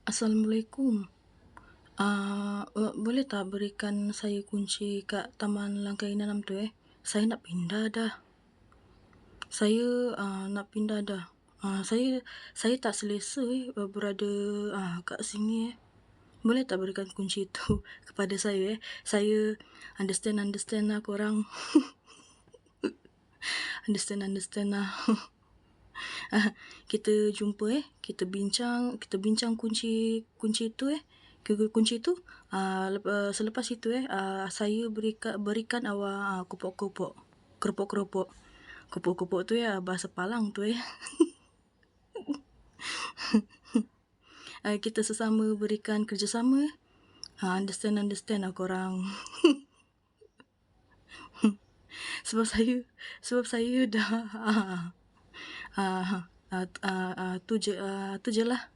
Assalamualaikum. Boleh tak berikan saya kunci kat Taman Langkai Nanam tu eh? Saya nak pindah dah. Saya nak pindah dah. Saya tak selesa berada kat sini eh. Boleh tak berikan kunci tu kepada saya eh? Saya understand lah korang. Understand lah. Kita jumpa eh. Kita bincang kunci tu eh. Kunci tu selepas itu saya berikan awak keropok tu bahasa Palang tu eh. Kita sesama berikan kerjasama eh. Understand lah korang. sebab saya dah tu je lah.